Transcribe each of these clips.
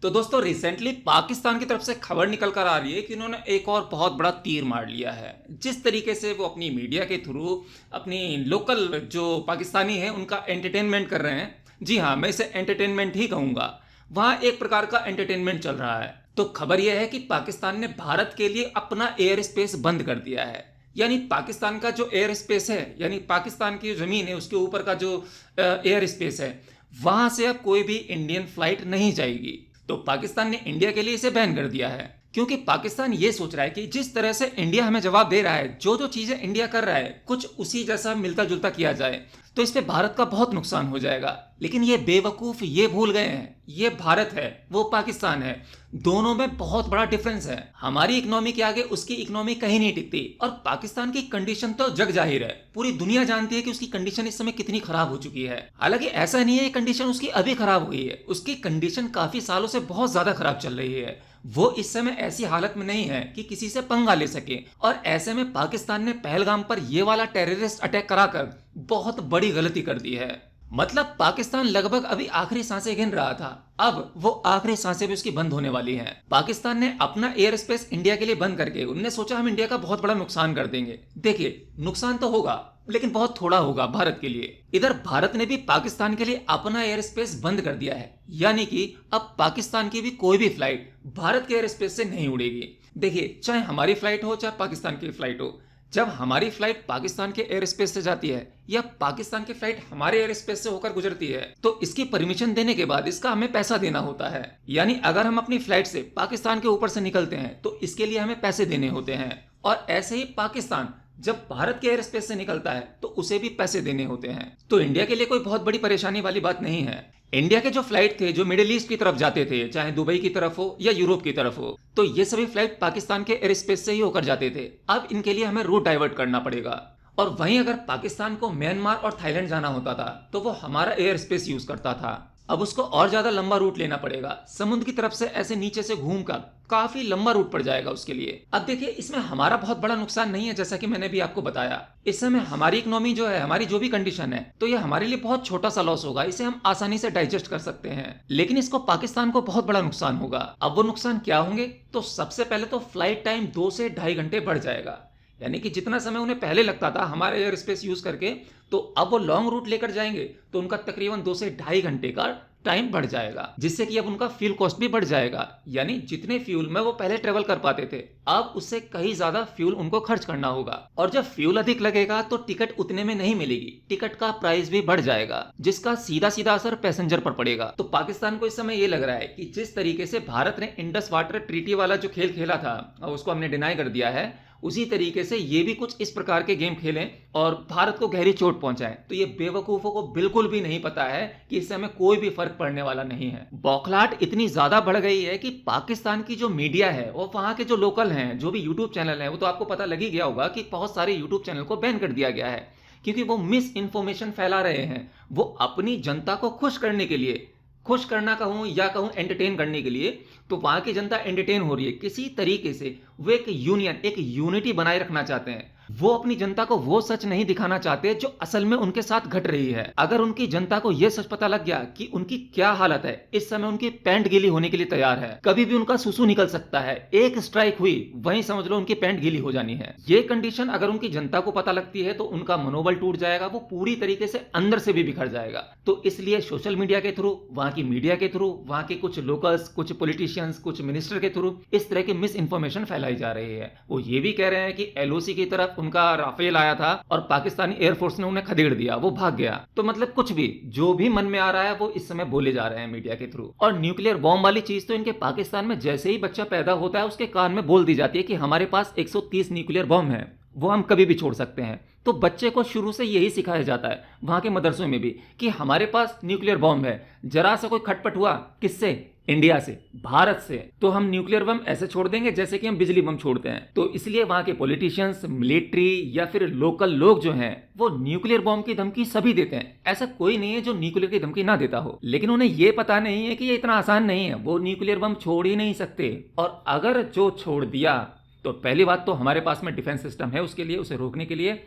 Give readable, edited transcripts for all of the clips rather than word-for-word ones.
तो दोस्तों रिसेंटली पाकिस्तान की तरफ से खबर निकल कर आ रही है कि उन्होंने एक और बहुत बड़ा तीर मार लिया है। जिस तरीके से वो अपनी मीडिया के थ्रू अपनी लोकल जो पाकिस्तानी है उनका एंटरटेनमेंट कर रहे हैं, जी हाँ मैं इसे एंटरटेनमेंट ही कहूँगा, वहाँ एक प्रकार का एंटरटेनमेंट चल रहा है। तो खबर यह है कि पाकिस्तान ने भारत के लिए अपना एयर स्पेस बंद कर दिया है। यानी पाकिस्तान का जो एयर स्पेस है, यानी पाकिस्तान की जो ज़मीन है उसके ऊपर का जो एयर स्पेस है, वहाँ से अब कोई भी इंडियन फ्लाइट नहीं जाएगी। तो पाकिस्तान ने इंडिया के लिए इसे बैन कर दिया है, क्योंकि पाकिस्तान ये सोच रहा है कि जिस तरह से इंडिया हमें जवाब दे रहा है, जो जो चीज़ें इंडिया कर रहा है कुछ उसी जैसा मिलता जुलता किया जाए तो इस पे भारत का बहुत नुकसान हो जाएगा। लेकिन ये बेवकूफ़ ये भूल गए हैं, ये भारत है वो पाकिस्तान है, दोनों में बहुत बड़ा डिफरेंस है। हमारी इकोनॉमी के आगे उसकी इकोनॉमी कहीं नहीं टिकती, और पाकिस्तान की कंडीशन तो जग जाहिर है, पूरी दुनिया जानती है कि उसकी कंडीशन इस समय कितनी खराब हो चुकी है। हालांकि ऐसा नहीं है कंडीशन उसकी अभी खराब हुई है, उसकी कंडीशन काफी सालों से बहुत ज्यादा खराब चल रही है। वो इस समय ऐसी हालत में नहीं है कि किसी से पंगा ले सके, और ऐसे में पाकिस्तान ने पहलगाम पर ये वाला टेररिस्ट अटैक कराकर बहुत बड़ी गलती कर दी है। मतलब पाकिस्तान लगभग अभी आखिरी सांसें गिन रहा था, अब वो आखिरी सांसें भी उसकी बंद होने वाली हैं। पाकिस्तान ने अपना एयर स्पेस इंडिया के लिए बंद करके उनने सोचा हम इंडिया का बहुत बड़ा नुकसान कर देंगे। देखिए नुकसान तो होगा लेकिन बहुत थोड़ा होगा भारत के लिए। इधर भारत ने भी पाकिस्तान के लिए अपना एयर स्पेस बंद कर दिया है, यानी कि अब पाकिस्तान की भी कोई भी फ्लाइट भारत के एयर स्पेस से नहीं उड़ेगी। देखिए चाहे हमारी फ्लाइट हो चाहे पाकिस्तान की फ्लाइट हो, जब हमारी फ्लाइट पाकिस्तान के एयर स्पेस से जाती है या पाकिस्तान की फ्लाइट हमारे एयर स्पेस से होकर गुजरती है तो इसकी परमिशन देने के बाद इसका हमें पैसा देना होता है। यानी अगर हम अपनी फ्लाइट से पाकिस्तान के ऊपर से निकलते हैं तो इसके लिए हमें पैसे देने होते हैं, और ऐसे ही पाकिस्तान जब भारत के एयर स्पेस से निकलता है तो उसे भी पैसे देने होते हैं। तो इंडिया के लिए कोई बहुत बड़ी परेशानी वाली बात नहीं है। इंडिया के जो फ्लाइट थे जो मिडिल ईस्ट की तरफ जाते थे, चाहे दुबई की तरफ हो या यूरोप की तरफ हो, तो ये सभी फ्लाइट पाकिस्तान के एयर स्पेस से ही होकर जाते थे। अब इनके लिए हमें रूट डाइवर्ट करना पड़ेगा, और वहीं अगर पाकिस्तान को म्यांमार और थाईलैंड जाना होता था तो वो हमारा एयर स्पेस यूज करता था। अब उसको और ज्यादा लंबा रूट लेना पड़ेगा, समुद्र की तरफ से ऐसे नीचे से घूमकर काफी लंबा रूट पड़ जाएगा उसके लिए। अब देखिए इसमें हमारा बहुत बड़ा नुकसान नहीं है, जैसा कि मैंने भी आपको बताया। इस समय हमारी इकोनॉमी जो है, हमारी जो भी कंडीशन है, तो ये हमारे लिए बहुत छोटा सा लॉस होगा, इसे हम आसानी से डाइजेस्ट कर सकते हैं। लेकिन इसको पाकिस्तान को बहुत बड़ा नुकसान होगा। अब वो नुकसान क्या होंगे, तो सबसे पहले तो फ्लाइट टाइम 2 से 2.5 घंटे बढ़ जाएगा। यानी कि जितना समय उन्हें पहले लगता था हमारे एयर स्पेस यूज करके, तो अब वो लॉन्ग रूट लेकर जाएंगे तो उनका तकरीबन 2 से 2.5 घंटे का टाइम बढ़ जाएगा, जिससे कि अब उनका फ्यूल कॉस्ट भी बढ़ जाएगा। यानी जितने फ्यूल में वो पहले ट्रेवल कर पाते थे अब उससे कहीं ज्यादा फ्यूल उनको खर्च करना होगा, और जब फ्यूल अधिक लगेगा तो टिकट उतने में नहीं मिलेगी, टिकट का प्राइस भी बढ़ जाएगा, जिसका सीधा सीधा असर पैसेंजर पर पड़ेगा। तो पाकिस्तान को इस समय ये लग रहा है कि जिस तरीके से भारत ने इंडस वाटर ट्रीटी वाला जो खेल खेला था और उसको हमने डिनाई कर दिया है, उसी तरीके से ये भी कुछ इस प्रकार के गेम खेलें और भारत को गहरी चोट पहुंचाएं। तो ये बेवकूफों को बिल्कुल भी नहीं पता है कि इससे हमें कोई भी फर्क पड़ने वाला नहीं है। बौखलाहट इतनी ज्यादा बढ़ गई है कि पाकिस्तान की जो मीडिया है और वहां के जो लोकल हैं, जो भी यूट्यूब चैनल है, वो तो आपको पता लग ही गया होगा कि बहुत सारे यूट्यूब चैनल को बैन कर दिया गया है, क्योंकि वो मिस इन्फॉर्मेशन फैला रहे हैं। वो अपनी जनता को खुश करने के लिए, खुश करना कहूं या कहूं एंटरटेन करने के लिए, तो वहां की जनता एंटरटेन हो रही है किसी तरीके से। वो एक यूनियन, एक यूनिटी बनाए रखना चाहते हैं। वो अपनी जनता को वो सच नहीं दिखाना चाहते जो असल में उनके साथ घट रही है। अगर उनकी जनता को यह सच पता लग गया कि उनकी क्या हालत है, इस समय उनकी पैंट गीली होने के लिए तैयार है, कभी भी उनका सुसु निकल सकता है, एक स्ट्राइक हुई वहीं समझ लो उनकी पैंट गीली हो जानी है। ये कंडीशन अगर उनकी जनता को पता लगती है तो उनका मनोबल टूट जाएगा, वो पूरी तरीके से अंदर से भी बिखर जाएगा। तो इसलिए सोशल मीडिया के थ्रू, वहां की मीडिया के थ्रू, वहां के कुछ लोकल्स, कुछ पॉलिटिशियंस, कुछ मिनिस्टर के थ्रू इस तरह की मिस इन्फॉर्मेशन फैलाई जा रही है। वो ये भी कह रहे हैं कि एलओसी की तरफ उनका राफेल आया था और पाकिस्तानी एयरफोर्स ने उन्हें खदेड़ दिया, वो भाग गया। तो मतलब कुछ भी जो भी मन में आ रहा है वो इस समय बोले जा रहे हैं मीडिया के थ्रू। और न्यूक्लियर बॉम्ब वाली चीज तो इनके पाकिस्तान में जैसे ही बच्चा पैदा होता है उसके कान में बोल दी जाती है कि हमारे पास 130 न्यूक्लियर बॉम्ब है, वो हम कभी भी छोड़ सकते हैं। तो बच्चे को शुरू से यही सिखाया जाता है वहां के मदरसों में भी कि हमारे पास न्यूक्लियर बॉम्ब है। जरा सा कोई खटपट हुआ, किससे? इंडिया से, भारत से, तो हम न्यूक्लियर बम ऐसे छोड़ देंगे जैसे कि हम बिजली बम छोड़ते हैं। तो इसलिए वहां के पॉलिटिशियंस, मिलिट्री या फिर लोकल लोग जो हैं वो न्यूक्लियर बम की धमकी सभी देते हैं। ऐसा कोई नहीं है जो न्यूक्लियर की धमकी ना देता हो, लेकिन उन्हें यह पता नहीं है कि ये इतना आसान नहीं है। वो न्यूक्लियर बम छोड़ ही नहीं सकते, और अगर जो छोड़ दिया तो पहली बात तो हमारे पास में डिफेंस सिस्टम है उसके लिए, उसे रोकने के लिए।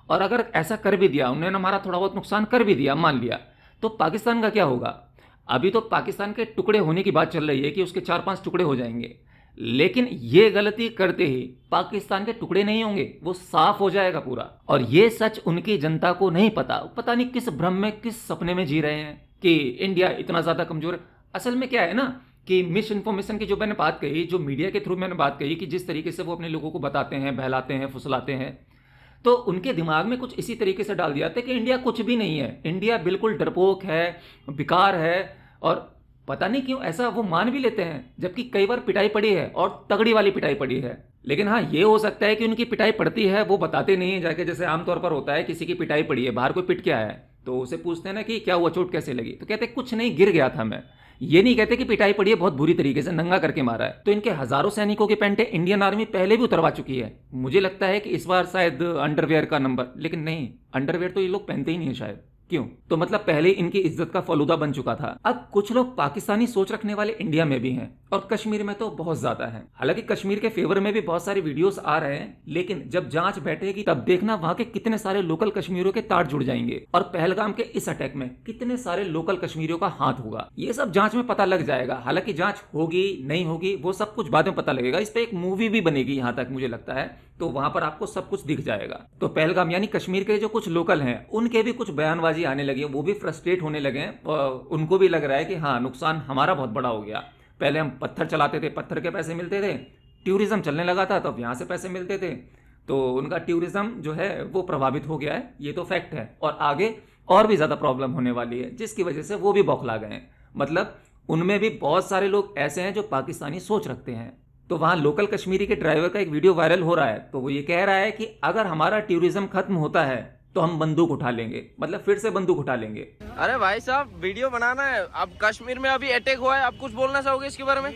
और अगर ऐसा कर भी दिया, उन्होंने हमारा थोड़ा बहुत नुकसान कर भी दिया, मान लिया, तो पाकिस्तान का क्या होगा? अभी तो पाकिस्तान के टुकड़े होने की बात चल रही है कि उसके 4-5 टुकड़े हो जाएंगे, लेकिन ये गलती करते ही पाकिस्तान के टुकड़े नहीं होंगे, वो साफ हो जाएगा पूरा। और ये सच उनकी जनता को नहीं पता, पता नहीं किस भ्रम में, किस सपने में जी रहे हैं कि इंडिया इतना ज़्यादा कमज़ोर है। असल में क्या है ना कि मिस इन्फॉर्मेशन की जो मैंने बात कही, जो मीडिया के थ्रू मैंने बात कही कि जिस तरीके से वो अपने लोगों को बताते हैं, बहलाते हैं, फुसलाते हैं, तो उनके दिमाग में कुछ इसी तरीके से डाल दिया था कि इंडिया कुछ भी नहीं है, इंडिया बिल्कुल डरपोक है, बेकार है। और पता नहीं क्यों ऐसा वो मान भी लेते हैं, जबकि कई बार पिटाई पड़ी है और तगड़ी वाली पिटाई पड़ी है। लेकिन हाँ, ये हो सकता है कि उनकी पिटाई पड़ती है, वो बताते नहीं है जाके। जैसे आमतौर पर होता है, किसी की पिटाई पड़ी है, बाहर कोई पिट के आया है तो उसे पूछते हैं ना कि क्या हुआ, चोट कैसे लगी, तो कहते कुछ नहीं, गिर गया था मैं। ये नहीं कहते कि पिटाई पड़ी है, बहुत बुरी तरीके से नंगा करके मारा है। तो इनके हजारों सैनिकों के पैंटे इंडियन आर्मी पहले भी उतरवा चुकी है। मुझे लगता है कि इस बार शायद अंडरवेयर का नंबर, लेकिन नहीं, अंडरवेयर तो ये लोग पहनते ही नहीं है शायद। क्यों? तो मतलब पहले इनकी इज्जत का फलूदा बन चुका था। अब कुछ लोग पाकिस्तानी सोच रखने वाले इंडिया में भी हैं और कश्मीर में तो बहुत ज्यादा है। हालांकि कश्मीर के फेवर में भी बहुत सारे वीडियोस आ रहे हैं, लेकिन जब जांच बैठेगी तब देखना वहां के कितने सारे लोकल कश्मीरियों के तार जुड़ जाएंगे और पहलगाम के इस अटैक में कितने सारे लोकल कश्मीरियों का हाथ होगा। ये सब जांच में पता लग जाएगा। हालांकि जांच होगी नहीं होगी वो सब कुछ बाद में पता लगेगा। इस पर एक मूवी भी बनेगी यहां तक मुझे लगता है, तो वहां पर आपको सब कुछ दिख जाएगा। तो पहलगाम यानी कश्मीर के जो कुछ लोकल हैं उनके भी कुछ बयानबाजी आने लगी है, वो भी फ्रस्ट्रेट होने लगे हैं और उनको भी लग रहा है कि हाँ, नुकसान हमारा बहुत बड़ा हो गया। पहले हम पत्थर चलाते थे, पत्थर के पैसे मिलते थे, टूरिज्म चलने लगा था, तब यहाँ से पैसे मिलते थे, तो उनका टूरिज्म जो है वो प्रभावित हो गया है, ये तो फैक्ट है। और आगे और भी ज़्यादा प्रॉब्लम होने वाली है, जिसकी वजह से वो भी बौखला गए हैं। मतलब उनमें भी बहुत सारे लोग ऐसे हैं जो पाकिस्तानी सोच रखते हैं। तो वहाँ लोकल कश्मीरी के ड्राइवर का एक वीडियो वायरल हो रहा है, तो वो ये कह रहा है कि अगर हमारा टूरिज्म खत्म होता है तो हम बंदूक उठा लेंगे, मतलब फिर से बंदूक उठा लेंगे। अरे भाई साहब, वीडियो बनाना है। अब कश्मीर में अभी अटैक हुआ है, आप कुछ बोलना चाहोगे इसके बारे में?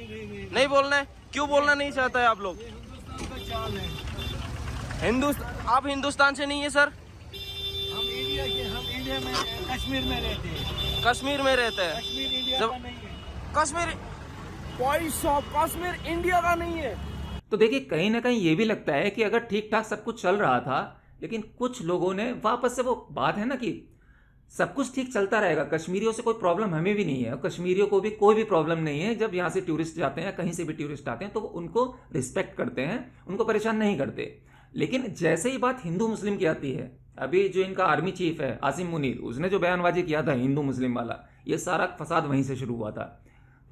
नहीं बोलना है? क्यों बोलना नहीं चाहता है आप लोग? आप हिंदुस्तान से नहीं है सर? हम इंडिया के, हम इंडिया में कश्मीर में रहते हैं। कश्मीर में रहते हैं? कश्मीर इंडिया जब का नहीं है। कश्मीर कश्मीर इंडिया का नहीं है। तो देखिए, कहीं ना कहीं ये भी लगता है कि अगर ठीक ठाक सब कुछ चल रहा था, लेकिन कुछ लोगों ने वापस से, वो बात है ना कि सब कुछ ठीक चलता रहेगा, कश्मीरियों से कोई प्रॉब्लम हमें भी नहीं है और कश्मीरियों को भी कोई भी प्रॉब्लम नहीं है। जब यहाँ से टूरिस्ट जाते हैं, कहीं से भी टूरिस्ट आते हैं, तो वो उनको रिस्पेक्ट करते हैं, उनको परेशान नहीं करते। लेकिन जैसे ही बात हिंदू मुस्लिम की आती है, अभी जो इनका आर्मी चीफ है आसिम मुनीर, उसने जो बयानबाजी किया था हिंदू मुस्लिम वाला, ये सारा फसाद वहीं से शुरू हुआ था।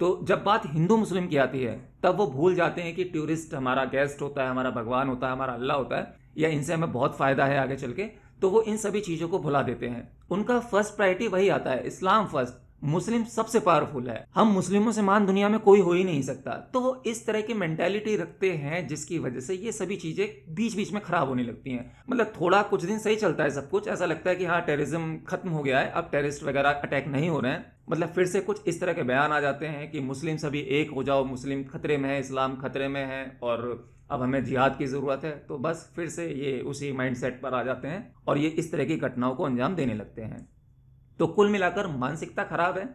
तो जब बात हिंदू मुस्लिम की आती है तब वो भूल जाते हैं कि टूरिस्ट हमारा गेस्ट होता है, हमारा भगवान होता है, हमारा अल्लाह होता है, या इनसे हमें बहुत फ़ायदा है आगे चल के। तो वो इन सभी चीज़ों को भुला देते हैं। उनका फर्स्ट प्रायोरिटी वही आता है, इस्लाम फर्स्ट, मुस्लिम सबसे पावरफुल है, हम मुस्लिमों से मान दुनिया में कोई हो ही नहीं सकता। तो वो इस तरह की मेंटालिटी रखते हैं, जिसकी वजह से ये सभी चीज़ें बीच बीच में खराब होने लगती हैं। मतलब थोड़ा कुछ दिन सही चलता है सब कुछ, ऐसा लगता है कि हाँ टेररिज्म खत्म हो गया है, अब टेररिस्ट वगैरह अटैक नहीं हो रहे हैं। मतलब फिर से कुछ इस तरह के बयान आ जाते हैं कि मुस्लिम सभी एक हो जाओ, मुस्लिम खतरे में है, इस्लाम खतरे में है और अब हमें जिहाद की ज़रूरत है। तो बस फिर से ये उसी माइंडसेट पर आ जाते हैं और ये इस तरह की घटनाओं को अंजाम देने लगते हैं। तो कुल मिलाकर मानसिकता खराब है,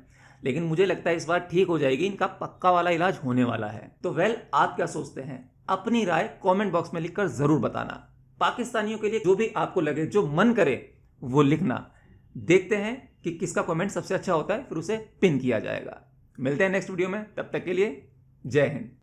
लेकिन मुझे लगता है इस बार ठीक हो जाएगी, इनका पक्का वाला इलाज होने वाला है। तो आप क्या सोचते हैं? अपनी राय कमेंट बॉक्स में लिखकर ज़रूर बताना। पाकिस्तानियों के लिए जो भी आपको लगे, जो मन करे वो लिखना। देखते हैं कि किसका कमेंट सबसे अच्छा होता है, फिर उसे पिन किया जाएगा। मिलते हैं नेक्स्ट वीडियो में, तब तक के लिए जय हिंद।